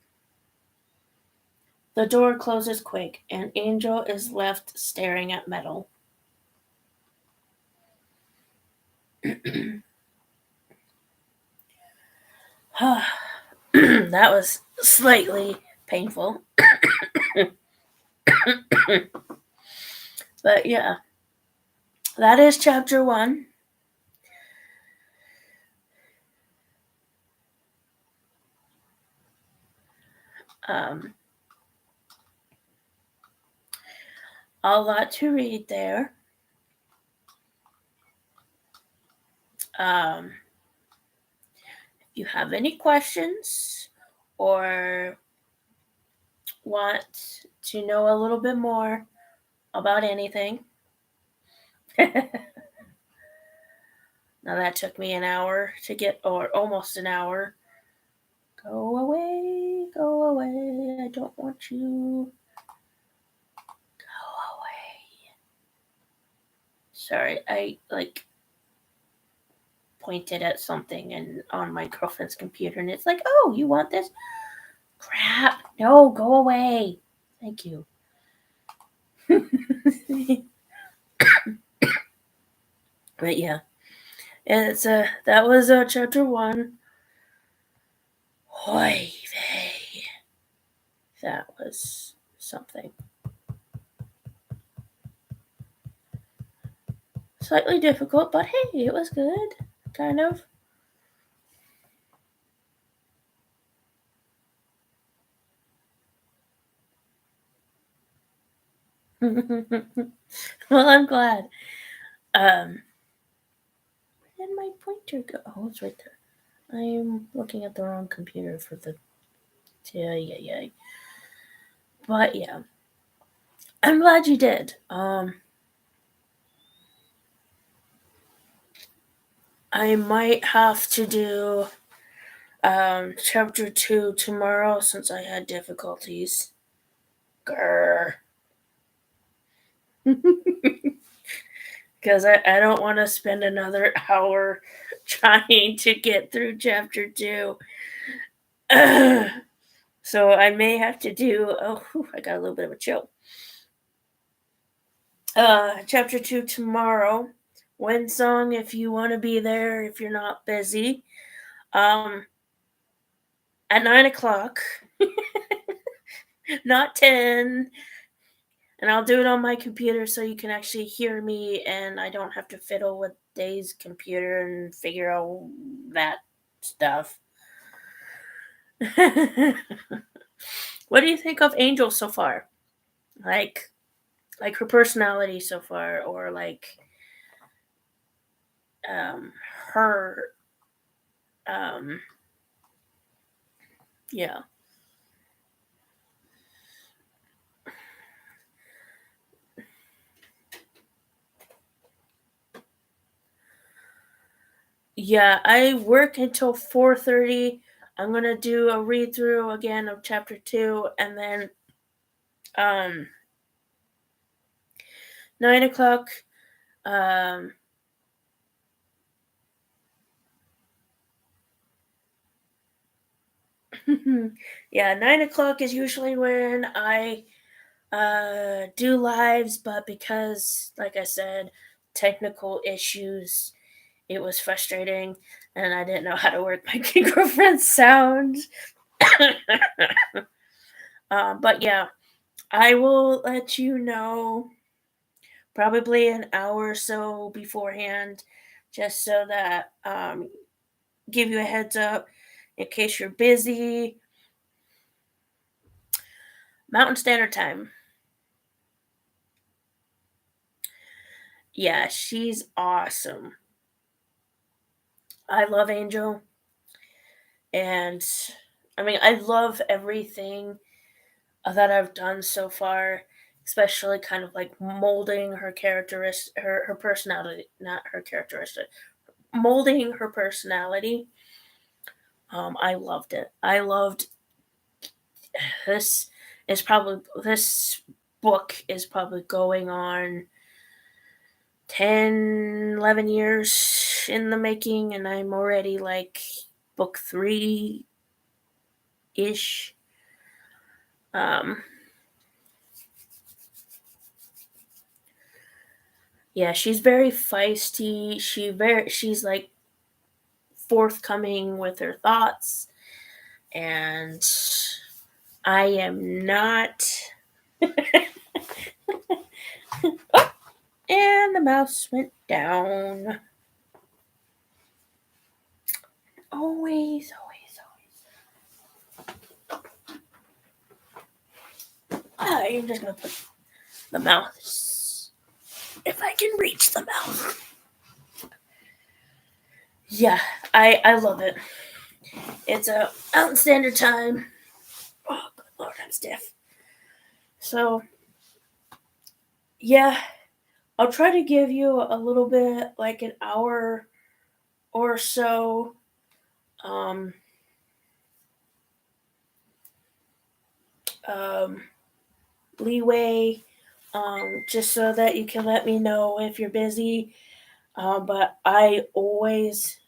S1: The door closes quick, and Angel is left staring at metal. That was slightly painful. But yeah, that is chapter 1. Um, a lot to read there. If you have any questions or want to know a little bit more about anything, now that took me an hour to get, or almost an hour. Go away, go away. I don't want you. Go away. Sorry, I pointed at something and on my girlfriend's computer, and it's like, oh, you want this? Crap. No, go away. Thank you. But yeah, it's that was chapter 1. Oy vey. That was something. Slightly difficult, but hey, it was good. Kind of. Well, I'm glad. Um, where did my pointer go? Oh, it's right there. I'm looking at the wrong computer for the. Yeah, yeah, yeah. But yeah, I'm glad you did. I might have to do chapter 2 tomorrow since I had difficulties. Grr. Because I don't want to spend another hour trying to get through chapter 2. So I may have to do. Oh, whew, I got a little bit of a chill. Chapter 2 tomorrow. Song if you want to be there, if you're not busy. Um, at 9 o'clock, not 10. And I'll do it on my computer so you can actually hear me and I don't have to fiddle with Dave's computer and figure out that stuff. What do you think of Angel so far? Like like her personality so far or like um her um yeah. Yeah, I work until 4:30. I'm going to do a read through again of chapter 2 and then um 9 o'clock. Um, yeah, 9 o'clock is usually when I do lives, but because, like I said, technical issues, it was frustrating, and I didn't know how to work my girlfriend's sound. But yeah, I will let you know probably an hour or so beforehand, just so that give you a heads up in case you're busy. Mountain Standard Time. Yeah, she's awesome. I love Angel, and I mean, I love everything that I've done so far, especially kind of like molding her characteristic, her personality, not her characteristic, molding her personality. I loved it. I loved this. This book is probably going on 10, 11 years in the making, and I'm already like book 3 ish. Um, yeah, she's very feisty. She's like forthcoming with her thoughts, and I am not. Oh, and the mouse went down. Always, always, always. I'm just gonna put the mouse if I can reach the mouse. Yeah, I love it. It's a Mountain Standard Time. Oh, good lord, I'm stiff. So yeah, I'll try to give you a little bit, like an hour or so, um, um, leeway, just so that you can let me know if you're busy. But I always,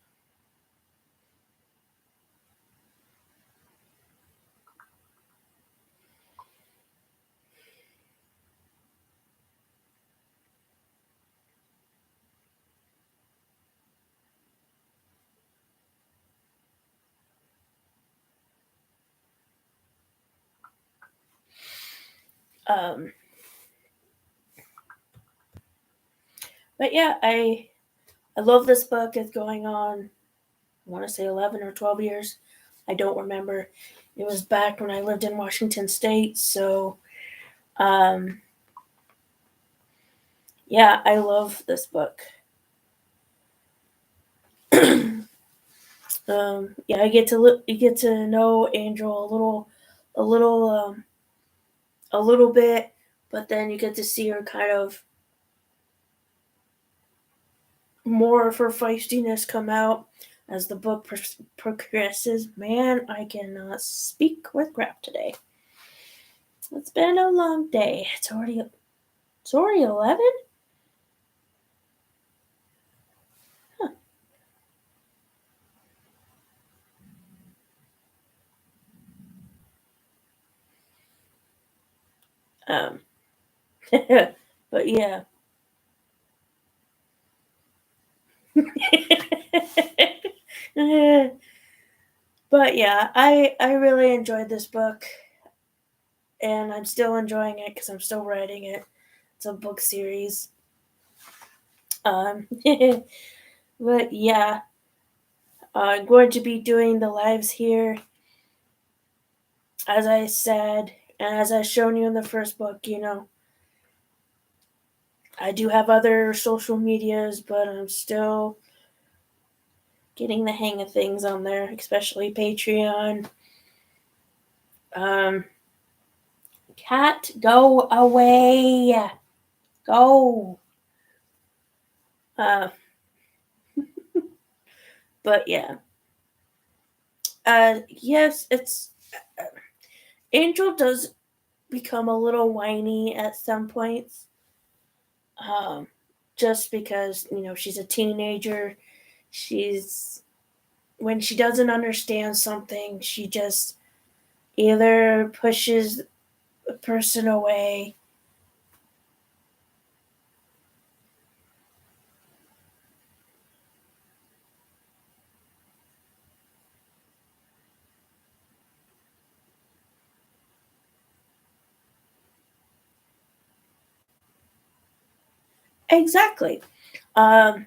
S1: Um, but yeah, I love this book. It's going on, I want to say 11 or 12 years. I don't remember. It was back when I lived in Washington State. So, um, yeah, I love this book. Yeah, you get to know Angel a little, a little bit, but then you get to see her kind of more of her feistiness come out as the book progresses. Man, I cannot speak with crap today. It's been a long day. It's already 11. Huh. Um, but yeah. But yeah, I really enjoyed this book, and I'm still enjoying it because I'm still writing it. It's a book series. Um, but yeah, I'm going to be doing the lives here, as I said, and as I've shown you in the first book. I do have other social medias, but I'm still getting the hang of things on there, especially Patreon. Um, Cat, go away. Go. Uh, but yeah. Yes, Angel does become a little whiny at some points. Um, just because, she's a teenager. She's When she doesn't understand something, she just either pushes a person away. Exactly. Um,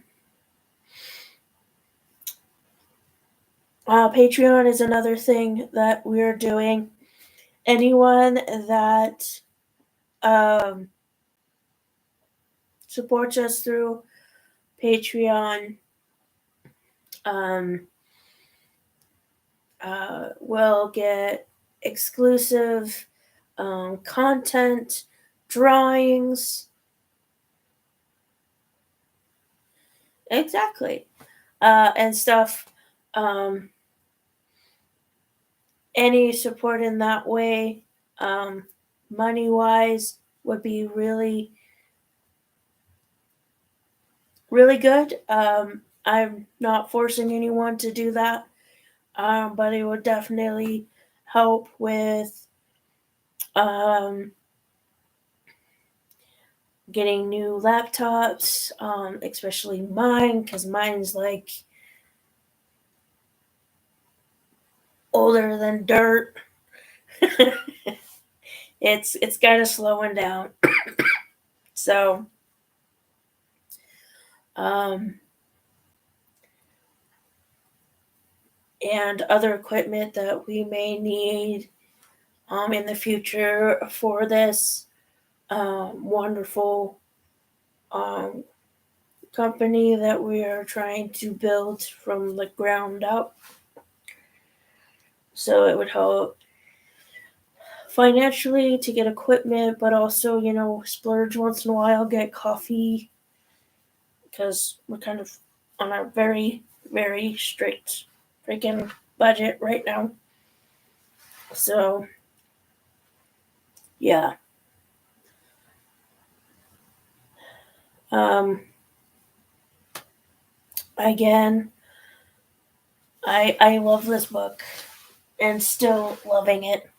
S1: Patreon is another thing that we're doing. Anyone that um, supports us through Patreon um, will get exclusive content, drawings, exactly, and stuff. Um, any support in that way, um, money wise, would be really, really good. I'm not forcing anyone to do that, but it would definitely help with um, getting new laptops, especially mine, because mine's like older than dirt. It's kind of slowing down. So, um, and other equipment that we may need in the future for this wonderful um, company that we are trying to build from the ground up. So it would help financially to get equipment, but also, splurge once in a while, get coffee, because we're kind of on a very, very strict freaking budget right now. So, yeah. Um, Again, I love this book and still loving it.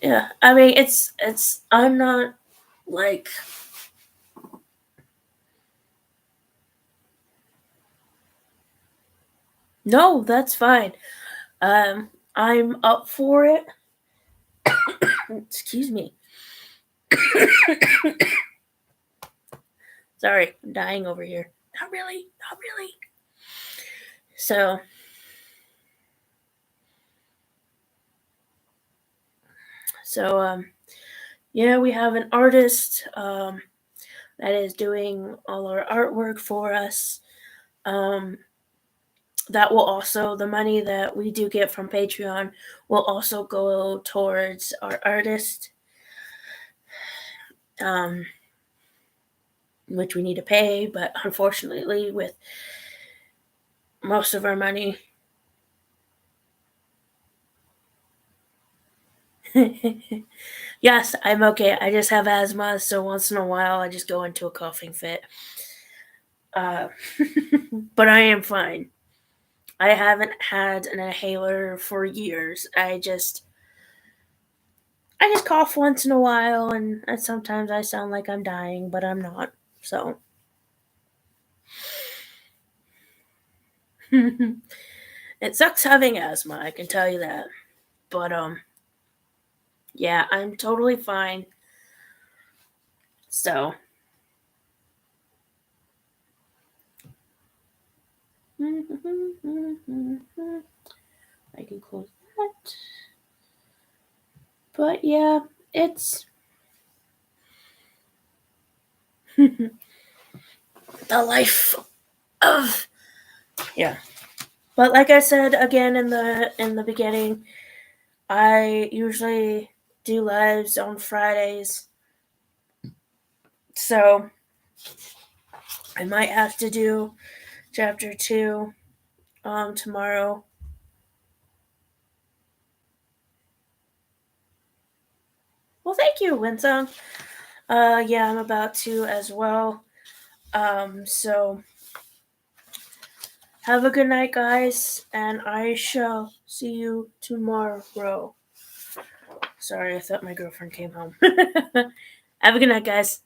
S1: Yeah, I mean, I'm not. Like, no, that's fine. I'm up for it. Excuse me. Sorry, I'm dying over here. Not really, not really. So, so, yeah, we have an artist that is doing all our artwork for us. Um, that will also, the money that we do get from Patreon will also go towards our artist, um, which we need to pay, but unfortunately, with most of our money. Yes, I'm okay. I just have asthma, so once in a while I just go into a coughing fit. Uh, but I am fine. I haven't had an inhaler for years. I just cough once in a while, and sometimes I sound like I'm dying, but I'm not. So it sucks having asthma, I can tell you that. But yeah, I'm totally fine. So I can close that. But yeah, it's the life of, yeah. But like I said again in the beginning, I usually do lives on Fridays. So I might have to do chapter 2 tomorrow. Well, thank you, Winsong. Yeah, I'm about to as well. So have a good night, guys, and I shall see you tomorrow. Sorry, I thought my girlfriend came home. Have a good night, guys.